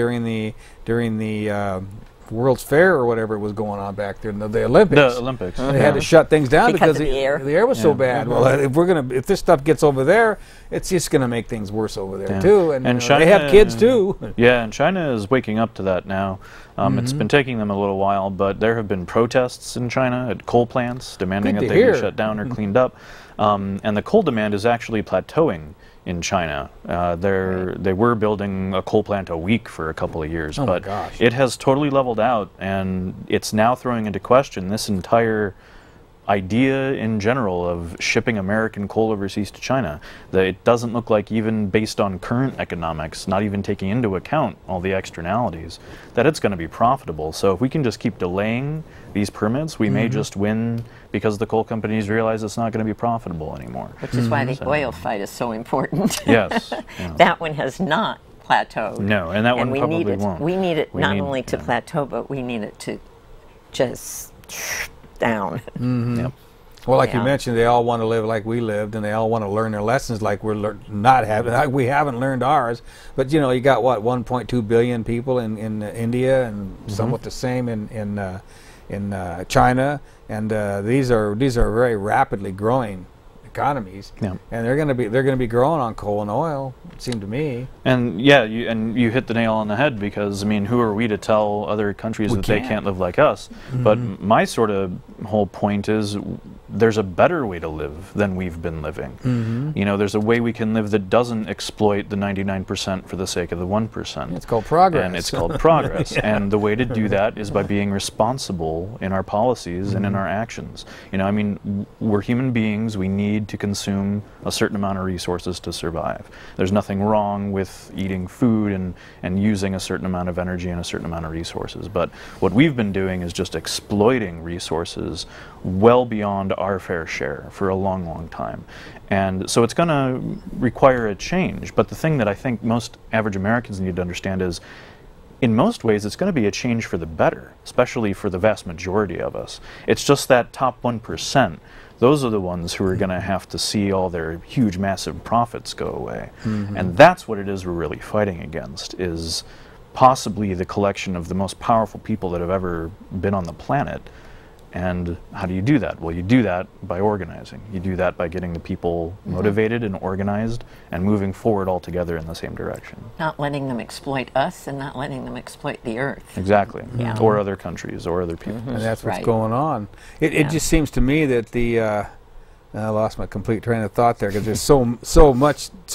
during the World's Fair or whatever was going on back there, the Olympics. The Olympics. They had to shut things down because of the air. The air was so bad. Well, if this stuff gets over there, it's just going to make things worse over there too. And China, they have kids too. Yeah, and China is waking up to that now. It's been taking them a little while, but there have been protests in China at coal plants demanding that they be shut down or cleaned up. And the coal demand is actually plateauing in China. They were building a coal plant a week for a couple of years, but it has totally leveled out, and it's now throwing into question this entire idea in general of shipping American coal overseas to China. It doesn't look like, even based on current economics, not even taking into account all the externalities, that it's going to be profitable. So if we can just keep delaying these permits, we may just win, because the coal companies realize it's not going to be profitable anymore. Which is why the oil fight is so important. Yes. That one has not plateaued. No, and that one probably won't. We need it not only to plateau, but we need it to just down. Yep. Well, like you mentioned, they all want to live like we lived, and they all want to learn their lessons like we haven't learned ours. But you got what, 1.2 billion people in India, and somewhat the same in China, and these are very rapidly growing economies, and they're going to be growing on coal and oil, it seemed to me. And you hit the nail on the head, because I mean, who are we to tell other countries that they can't live like us? But my sort of whole point is, there's a better way to live than we've been living. There's a way we can live that doesn't exploit the 99% for the sake of the 1%. It's called progress. And it's called progress. And the way to do that is by being responsible in our policies and in our actions. I mean, we're human beings. We need to consume a certain amount of resources to survive. There's nothing wrong with eating food and using a certain amount of energy and a certain amount of resources. But what we've been doing is just exploiting resources well beyond our fair share for a long, long time. And so it's going to require a change. But the thing that I think most average Americans need to understand is, in most ways, it's going to be a change for the better, especially for the vast majority of us. It's just that top 1%. Those are the ones who are going to have to see all their huge, massive profits go away. And that's what it is we're really fighting against, is possibly the collection of the most powerful people that have ever been on the planet And how do you do that? Well, you do that by organizing. You do that by getting the people motivated and organized and moving forward all together in the same direction. Not letting them exploit us and not letting them exploit the earth. Exactly. Or other countries or other people. And that's what's going on. It just seems to me that the I lost my complete train of thought there because there's so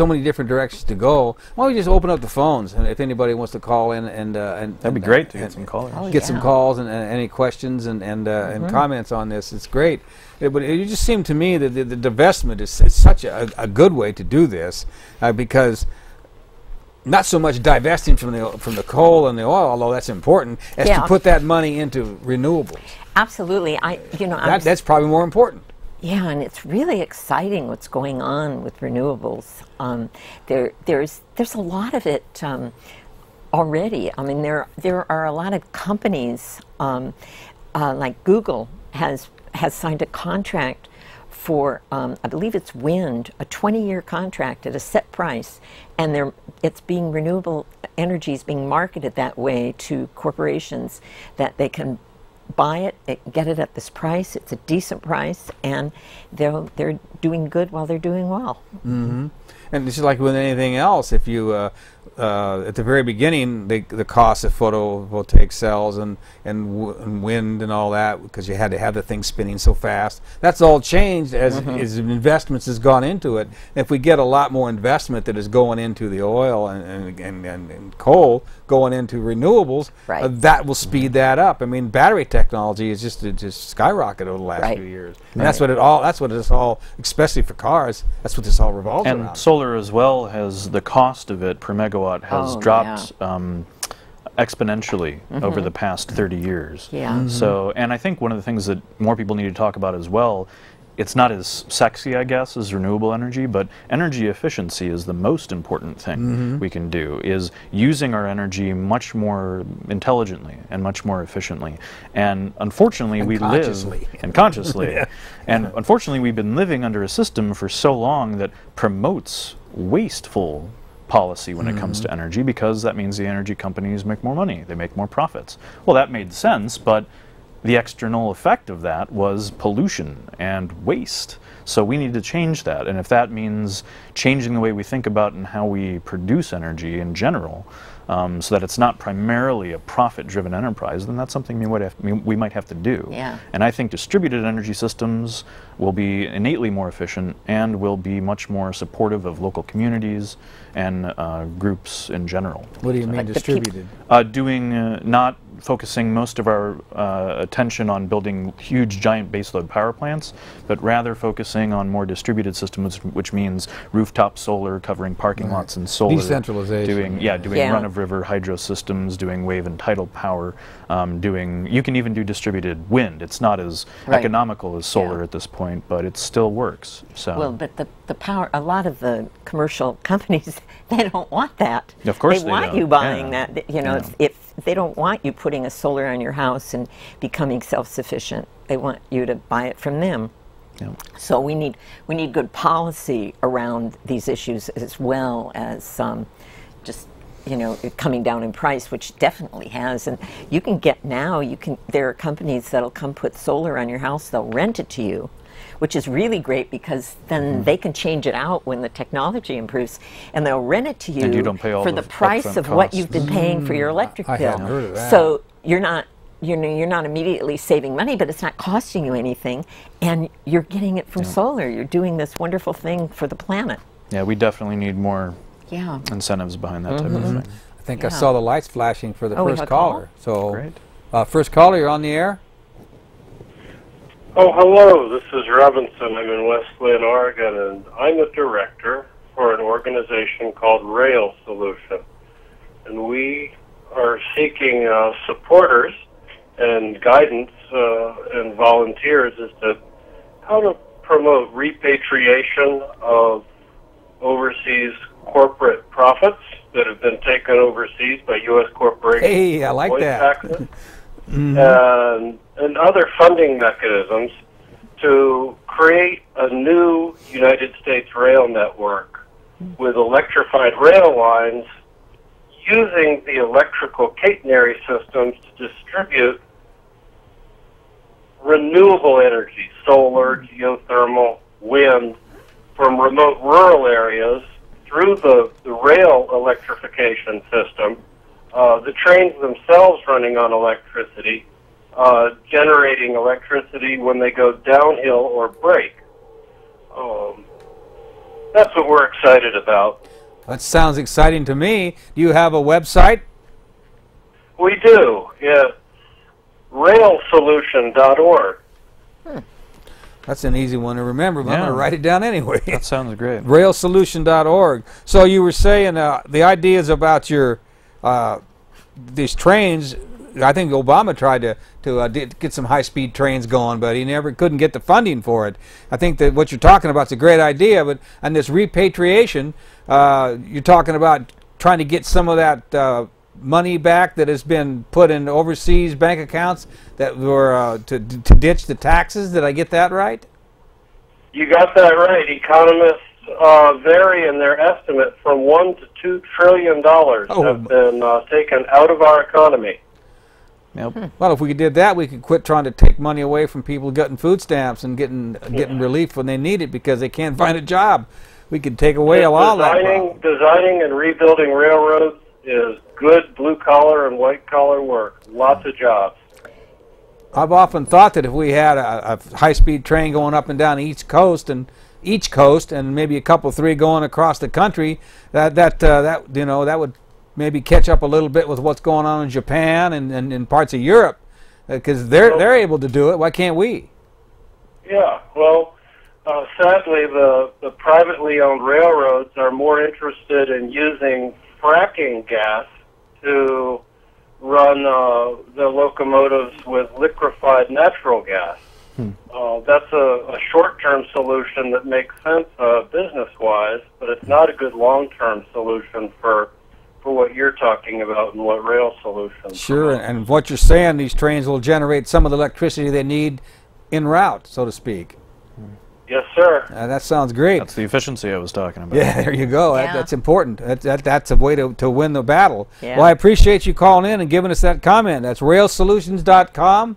many different directions to go. Why don't we just open up the phones, and if anybody wants to call in and that'd be great to get some callers. Get some calls and any questions and comments on this. It's great. But it just seemed to me that the divestment is such a good way to do this because not so much divesting from the coal and the oil, although that's important, as to put that money into renewables. Absolutely. That's probably more important. Yeah, and it's really exciting what's going on with renewables. There's a lot of it already. I mean, there are a lot of companies like Google has signed a contract for I believe it's wind, a 20-year contract at a set price, and it's being renewable energy is being marketed that way to corporations that they can buy it, get it at this price. It's a decent price, and they're doing good while they're doing well. And it's just like with anything else. If you at the very beginning, the cost of photovoltaic cells and wind and all that, because you had to have the thing spinning so fast. That's all changed as investments has gone into it. If we get a lot more investment that is going into the oil and coal, going into renewables, that will speed that up. I mean, battery technology is just skyrocketed over the last few years. And that's what it's all, especially for cars, that's what this all revolves around. And solar as well has the cost of it per megawatt has dropped exponentially over the past 30 years. So, and I think one of the things that more people need to talk about as well, it's not as sexy, I guess, as renewable energy, but energy efficiency is the most important thing we can do, is using our energy much more intelligently and much more efficiently. And unfortunately, we live... And consciously. And unfortunately, we've been living under a system for so long that promotes wasteful policy when it comes to energy, because that means the energy companies make more money, they make more profits. Well, that made sense, but the external effect of that was pollution and waste. So we need to change that, and if that means changing the way we think about and how we produce energy in general, so that it's not primarily a profit-driven enterprise, then that's something we might have to do. And I think distributed energy systems will be innately more efficient and will be much more supportive of local communities and groups in general. What do you mean distributed? Not focusing most of our attention on building huge, giant baseload power plants, but rather focusing on more distributed systems, which means rooftop solar covering parking lots and solar. Decentralization. Doing run-of-river hydro systems, doing wave and tidal power, you can even do distributed wind. It's not as economical as solar at this point, but it still works. So. Well, but the power, a lot of the commercial companies, they don't want that. Of course they want you buying that. You know, if they don't want you putting a solar on your house and becoming self-sufficient. They want you to buy it from them. So we need good policy around these issues, as well as just, you know, coming down in price, which definitely has. And you can get now, there are companies that'll come put solar on your house, they'll rent it to you, which is really great, because then they can change it out when the technology improves, and they'll rent it to you, and you don't pay all for the price of what you've been paying for your electric bill. I hadn't heard of that. So you're not immediately saving money, but it's not costing you anything, and you're getting it from solar. You're doing this wonderful thing for the planet. Yeah, we definitely need more incentives behind that type of thing. I think I saw the lights flashing for the first caller. So, great. First caller, you're on the air. Oh, hello. This is Robinson. I'm in West Lynn, Oregon, and I'm a director for an organization called Rail Solution. And we are seeking supporters and guidance and volunteers as to how to promote repatriation of overseas corporate profits that have been taken overseas by U.S. corporations. Hey, I like that. Taxes, and other funding mechanisms to create a new United States rail network with electrified rail lines using the electrical catenary systems to distribute renewable energy, solar, geothermal, wind, from remote rural areas through the rail electrification system, the trains themselves running on electricity, generating electricity when they go downhill or break. That's what we're excited about. That sounds exciting to me. Do you have a website? We do, yeah. railsolution.org. That's an easy one to remember, but I'm going to write it down anyway. That sounds great. railsolution.org. So you were saying the ideas about your these trains. I think Obama tried to get some high-speed trains going, but he never couldn't get the funding for it. I think that what you're talking about is a great idea, but and this repatriation, you're talking about trying to get some of that money back that has been put in overseas bank accounts that were to ditch the taxes. Did I get that right? You got that right. Economists vary in their estimate from $1 to $2 trillion have been taken out of our economy. Yep. Well, if we did that, we could quit trying to take money away from people getting food stamps and getting relief when they need it because they can't find a job. We could take away a lot of that problem. Designing and rebuilding railroads is good blue-collar and white-collar work. Lots of jobs. I've often thought that if we had a high-speed train going up and down each coast and maybe a couple, three going across the country, that would maybe catch up a little bit with what's going on in Japan and in parts of Europe, because they're able to do it. Why can't we? Yeah, well, sadly, the privately owned railroads are more interested in using fracking gas to run the locomotives with liquefied natural gas. That's a short-term solution that makes sense business-wise, but it's not a good long-term solution for what you're talking about and what rail solutions. Sure, and what you're saying, these trains will generate some of the electricity they need en route, so to speak. Yes, sir. That sounds great. That's the efficiency I was talking about. Yeah, there you go. Yeah. That's important. That's a way to win the battle. Yeah. Well, I appreciate you calling in and giving us that comment. That's railsolutions.com.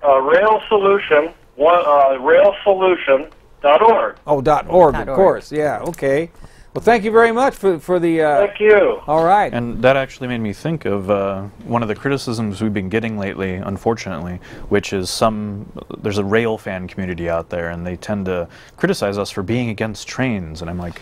Railsolution, railsolution.org. Oh, .org, of course. Yeah, okay. Well, thank you very much for the... Thank you. All right. And that actually made me think of one of the criticisms we've been getting lately, unfortunately, which is there's a rail fan community out there, and they tend to criticize us for being against trains. And I'm like,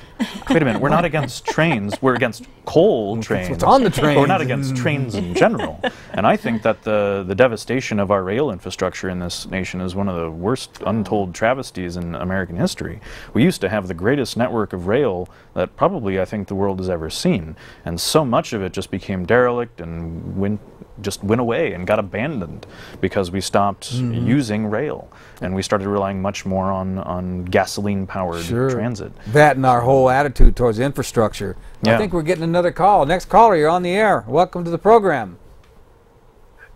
wait a minute, we're not against trains, we're against coal trains. What's on the train? But we're not against trains in general. And I think that the devastation of our rail infrastructure in this nation is one of the worst untold travesties in American history. We used to have the greatest network of rail that probably I think the world has ever seen, and so much of it just became derelict and just went away and got abandoned because we stopped using rail and we started relying much more on gasoline-powered transit. That and our whole attitude towards infrastructure. Yeah. I think we're getting another call. Next caller, you're on the air. Welcome to the program.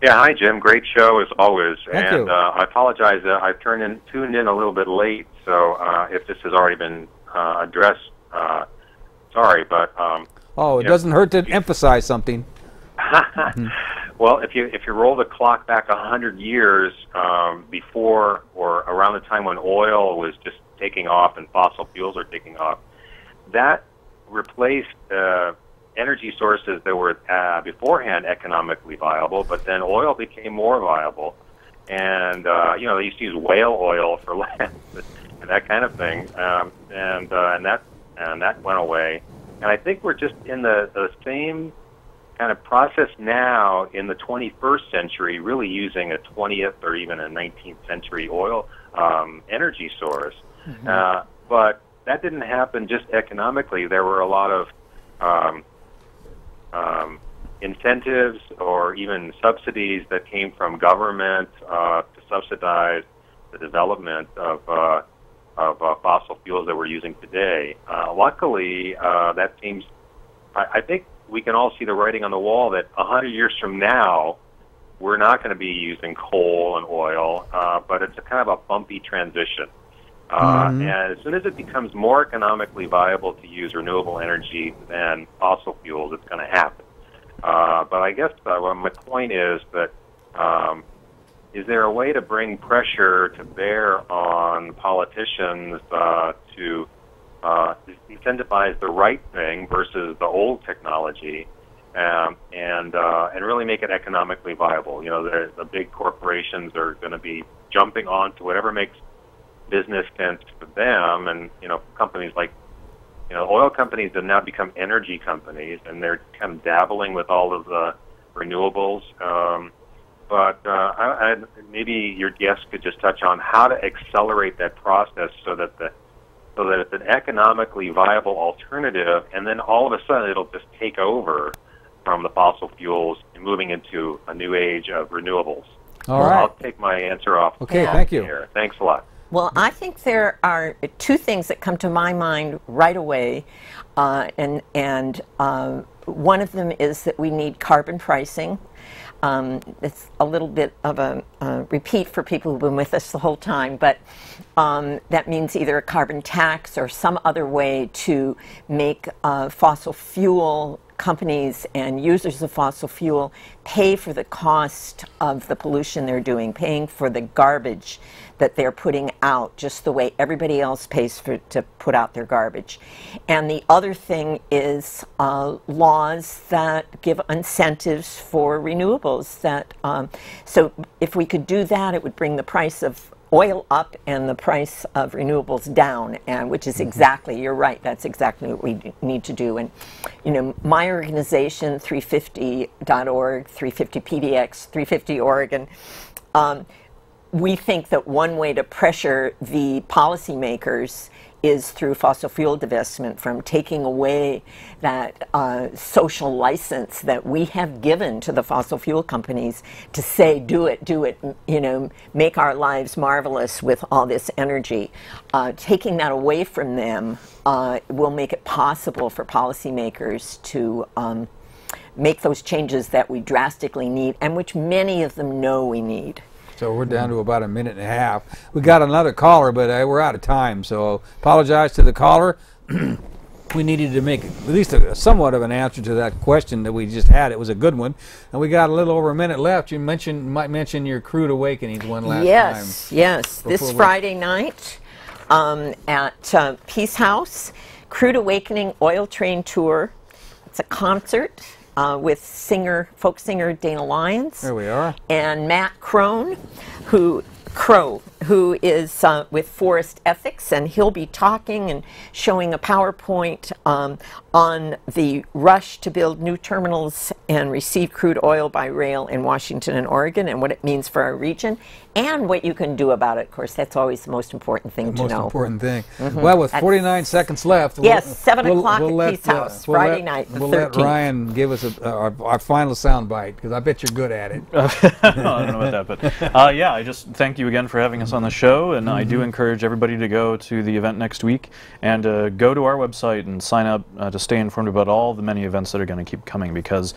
Yeah, hi Jim. Great show as always. Thank you. I apologize. I tuned in a little bit late, so if this has already been addressed, sorry, but it doesn't hurt to emphasize something. Well, if you roll the clock back 100 years before or around the time when oil was just taking off and fossil fuels are taking off, that replaced energy sources that were beforehand economically viable, but then oil became more viable, and they used to use whale oil for land and that kind of thing, and that went away. And I think we're just in the same kind of process now in the 21st century, really using a 20th or even a 19th century oil energy source. But that didn't happen just economically. There were a lot of incentives or even subsidies that came from government to subsidize the development of fossil fuels that we're using today. Luckily, that seems, I think we can all see the writing on the wall that 100 years from now, we're not going to be using coal and oil, but it's a kind of a bumpy transition. And as soon as it becomes more economically viable to use renewable energy than fossil fuels, it's going to happen. But I guess my point is that is there a way to bring pressure to bear on politicians to incentivize the right thing versus the old technology, and really make it economically viable? You know, the big corporations are going to be jumping on to whatever makes business sense for them, and companies like oil companies have now become energy companies, and they're kind of dabbling with all of the renewables. But maybe your guest could just touch on how to accelerate that process so that it's an economically viable alternative, and then all of a sudden it'll just take over from the fossil fuels and moving into a new age of renewables. All right. I'll take my answer off. Okay, thank you. Here. Thanks a lot. Well, I think there are two things that come to my mind right away, and one of them is that we need carbon pricing. It's a little bit of a repeat for people who've been with us the whole time, but that means either a carbon tax or some other way to make fossil fuel companies and users of fossil fuel pay for the cost of the pollution they're doing, paying for the garbage that they're putting out, just the way everybody else pays to put out their garbage. And the other thing is laws that give incentives for renewables. So if we could do that, it would bring the price of oil up and the price of renewables down, and which is exactly, you're right, that's exactly what we need to do. And my organization, 350.org, 350PDX, 350 Oregon, we think that one way to pressure the policymakers is through fossil fuel divestment, from taking away that social license that we have given to the fossil fuel companies to say, do it, make our lives marvelous with all this energy. Taking that away from them will make it possible for policymakers to make those changes that we drastically need, and which many of them know we need. So we're down to about a minute and a half. We got another caller, but we're out of time. So apologize to the caller. We needed to make at least somewhat of an answer to that question that we just had. It was a good one, and we got a little over a minute left. You might mention your Crude Awakenings one last time. Yes. This Friday night at Peace House, Crude Awakening Oil Train Tour. It's a concert with folk singer Dana Lyons. There we are. And Matt Crow, who is with Forest Ethics, and he'll be talking and showing a PowerPoint on the rush to build new terminals and receive crude oil by rail in Washington and Oregon, and what it means for our region, and what you can do about it. Of course, that's always the most important thing to know. Most important thing. Well, with 49 seconds left. Yes, 7 o'clock at Peace House, Friday night, the 13th. We'll let Ryan give us our final sound bite, because I bet you're good at it. I don't know about that, but yeah, I just thank you again for having us on the show, and I do encourage everybody to go to the event next week and go to our website and sign up to stay informed about all the many events that are going to keep coming, because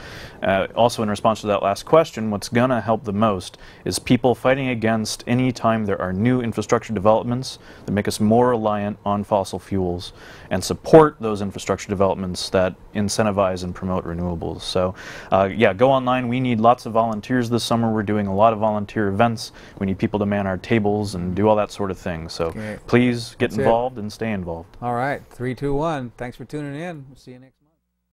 also in response to that last question, what's going to help the most is people fighting against any time there are new infrastructure developments that make us more reliant on fossil fuels, and support those infrastructure developments that incentivize and promote renewables. So yeah, go online. We need lots of volunteers this summer. We're doing a lot of volunteer events. We need people to man our tables and do all that sort of thing. So please get involved and stay involved. All right, 3, 2, 1. Thanks for tuning in. We'll see you next week.